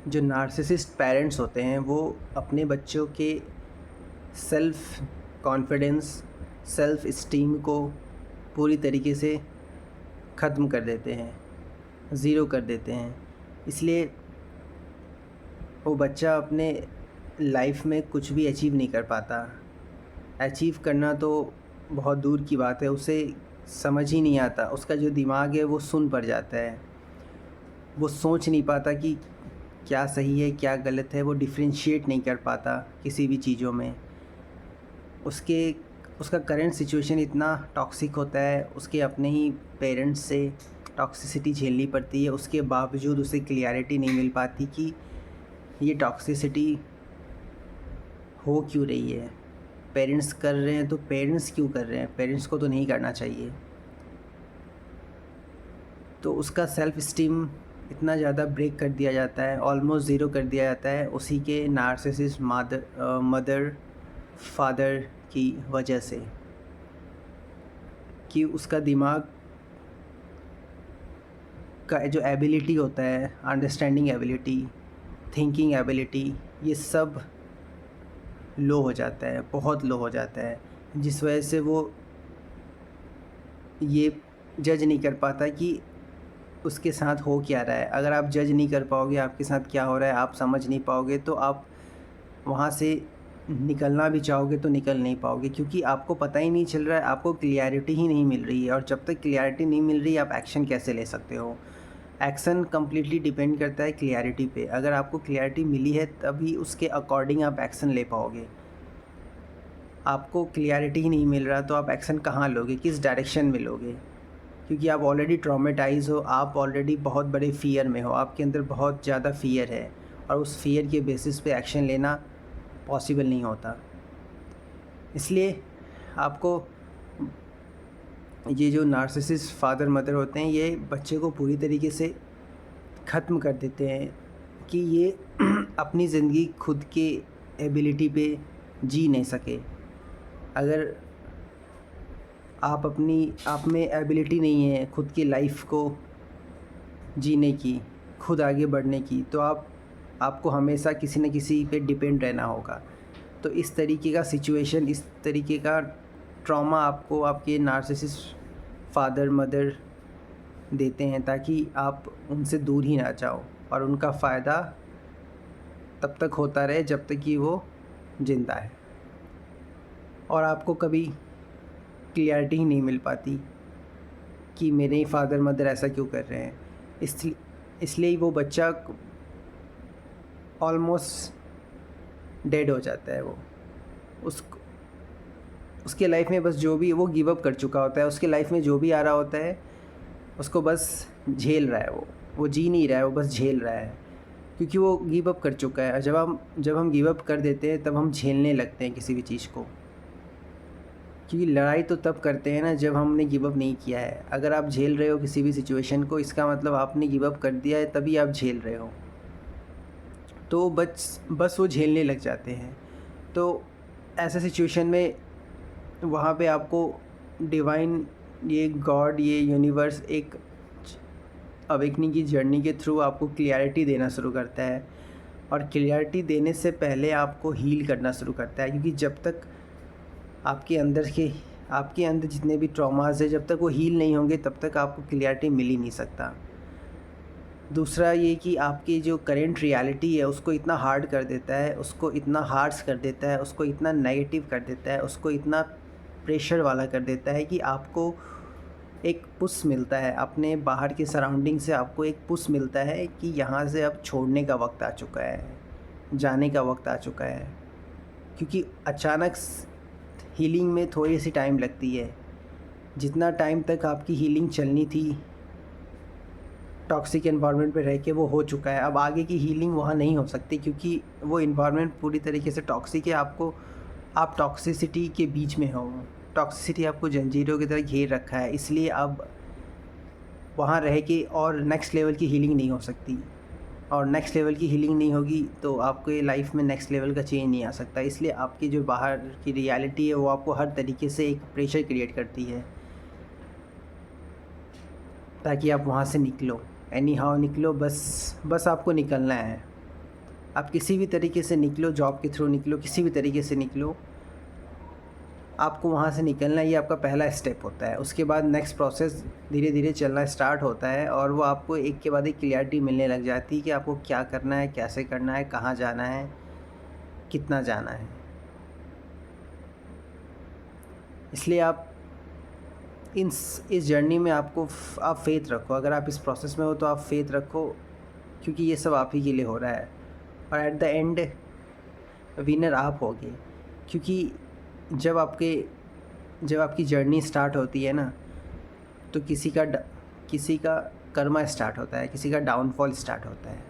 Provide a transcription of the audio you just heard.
जो narcissist parents होते हैं वो अपने बच्चों के सेल्फ कॉन्फिडेंस, सेल्फ इस्टीम को पूरी तरीके से ख़त्म कर देते हैं, ज़ीरो कर देते हैं। इसलिए वो बच्चा अपने लाइफ में कुछ भी अचीव नहीं कर पाता। अचीव करना तो बहुत दूर की बात है, उसे समझ ही नहीं आता। उसका जो दिमाग है वो सुन्न पड़ जाता है। वो सोच नहीं पाता कि क्या सही है क्या गलत है। वो डिफरेंशिएट नहीं कर पाता किसी भी चीज़ों में। उसका करंट सिचुएशन इतना टॉक्सिक होता है, उसके अपने ही पेरेंट्स से टॉक्सिसिटी झेलनी पड़ती है। उसके बावजूद उसे क्लियरिटी नहीं मिल पाती कि ये टॉक्सिसिटी हो क्यों रही है। पेरेंट्स कर रहे हैं तो पेरेंट्स क्यों कर रहे हैं, पेरेंट्स को तो नहीं करना चाहिए। तो उसका सेल्फ़ इस्टीम इतना ज़्यादा ब्रेक कर दिया जाता है, ऑलमोस्ट ज़ीरो कर दिया जाता है उसी के नार्सिसिस्ट मदर फादर की वजह से, कि उसका दिमाग का जो एबिलिटी होता है, अंडरस्टैंडिंग एबिलिटी, थिंकिंग एबिलिटी, ये सब लो हो जाता है, बहुत लो हो जाता है। जिस वजह से वो ये जज नहीं कर पाता कि उसके साथ हो क्या रहा है। अगर आप जज नहीं कर पाओगे आपके साथ क्या हो रहा है, आप समझ नहीं पाओगे, तो आप वहाँ से निकलना भी चाहोगे तो निकल नहीं पाओगे, क्योंकि आपको पता ही नहीं चल रहा है, आपको क्लियरिटी ही नहीं मिल रही है। और जब तक क्लियरिटी नहीं मिल रही आप एक्शन कैसे ले सकते हो। एक्शन कम्प्लीटली डिपेंड करता है क्लियरिटी पे। अगर आपको क्लियरिटी मिली है तभी उसके अकॉर्डिंग आप एक्शन ले पाओगे। आपको क्लियरिटी ही नहीं मिल रहा तो आप एक्शन कहाँ लोगे, किस डायरेक्शन में लोगे, क्योंकि आप ऑलरेडी ट्रॉमेटाइज हो, आप ऑलरेडी बहुत बड़े फ़ियर में हो, आपके अंदर बहुत ज़्यादा फ़ियर है और उस फ़ियर के बेसिस पे एक्शन लेना पॉसिबल नहीं होता। इसलिए आपको ये जो नार्सिसिस्ट फादर मदर होते हैं ये बच्चे को पूरी तरीके से ख़त्म कर देते हैं कि ये अपनी ज़िंदगी खुद के एबिलिटी पे जी नहीं सके। अगर आप में एबिलिटी नहीं है खुद की लाइफ को जीने की, खुद आगे बढ़ने की, तो आपको हमेशा किसी न किसी पे डिपेंड रहना होगा। तो इस तरीके का सिचुएशन, इस तरीके का ट्रॉमा आपको आपके नार्सिसिस्ट फादर मदर देते हैं ताकि आप उनसे दूर ही ना जाओ और उनका फ़ायदा तब तक होता रहे जब तक कि वो ज़िंदा है और आपको कभी क्लियरिटी ही नहीं मिल पाती कि मेरे ही फादर मदर ऐसा क्यों कर रहे हैं। इसलिए वो बच्चा ऑलमोस्ट डेड हो जाता है। वो उसके लाइफ में बस जो भी वो गिव अप कर चुका होता है, उसके लाइफ में जो भी आ रहा होता है उसको बस झेल रहा है। वो जी नहीं रहा है, वो बस झेल रहा है, क्योंकि वो गिव अप कर चुका है। जब हम गिव अप कर देते हैं तब हम झेलने लगते हैं किसी भी चीज़ को, क्योंकि लड़ाई तो तब करते हैं ना जब हमने गिव अप नहीं किया है। अगर आप झेल रहे हो किसी भी सिचुएशन को, इसका मतलब आपने गिव अप कर दिया है, तभी आप झेल रहे हो। तो बस वो झेलने लग जाते हैं। तो ऐसे सिचुएशन में वहाँ पे आपको डिवाइन, ये गॉड, ये यूनिवर्स एक अवेकनिंग की जर्नी के थ्रू आपको क्लियरिटी देना शुरू करता है। और क्लियरिटी देने से पहले आपको हील करना शुरू करता है, क्योंकि जब तक आपके अंदर जितने भी ट्रॉमास है, जब तक वो हील नहीं होंगे तब तक आपको क्लियरिटी मिल ही नहीं सकता। दूसरा ये कि आपकी जो करेंट रियलिटी है उसको इतना हार्ड कर देता है, उसको इतना हार्श कर देता है, उसको इतना नेगेटिव कर देता है, उसको इतना प्रेशर वाला कर देता है कि आपको एक पुश मिलता है अपने बाहर के सराउंडिंग से। आपको एक पुश मिलता है कि यहाँ से अब छोड़ने का वक्त आ चुका है, जाने का वक्त आ चुका है। क्योंकि अचानक हीलिंग में थोड़ी सी टाइम लगती है। जितना टाइम तक आपकी हीलिंग चलनी थी टॉक्सिक एनवायरनमेंट पे रह के, वो हो चुका है। अब आगे की हीलिंग वहाँ नहीं हो सकती, क्योंकि वो एनवायरनमेंट पूरी तरीके से टॉक्सिक है। आप टॉक्सिसिटी के बीच में हो, टॉक्सिसिटी आपको जंजीरों की तरह घेर रखा है। इसलिए अब वहाँ रह के और नेक्स्ट लेवल की हीलिंग नहीं हो सकती, और नेक्स्ट लेवल की हीलिंग नहीं होगी तो आपके लाइफ में नेक्स्ट लेवल का चेंज नहीं आ सकता। इसलिए आपकी जो बाहर की रियलिटी है वो आपको हर तरीके से एक प्रेशर क्रिएट करती है ताकि आप वहाँ से निकलो, एनी हाउ निकलो, बस आपको निकलना है। आप किसी भी तरीके से निकलो, जॉब के थ्रू निकलो, किसी भी तरीके से निकलो, आपको वहाँ से निकलना ये आपका पहला स्टेप होता है। उसके बाद नेक्स्ट प्रोसेस धीरे धीरे चलना स्टार्ट होता है और वो आपको एक के बाद एक क्लियरिटी मिलने लग जाती है कि आपको क्या करना है, कैसे करना है, कहाँ जाना है, कितना जाना है। इसलिए आप इस जर्नी में आप फेथ रखो। अगर आप इस प्रोसेस में हो तो आप फेथ रखो, क्योंकि ये सब आप ही के लिए हो रहा है और एट द एंड विनर आप होगे। क्योंकि जब आपकी जर्नी स्टार्ट होती है ना, तो किसी का कर्मा स्टार्ट होता है, किसी का डाउनफॉल स्टार्ट होता है।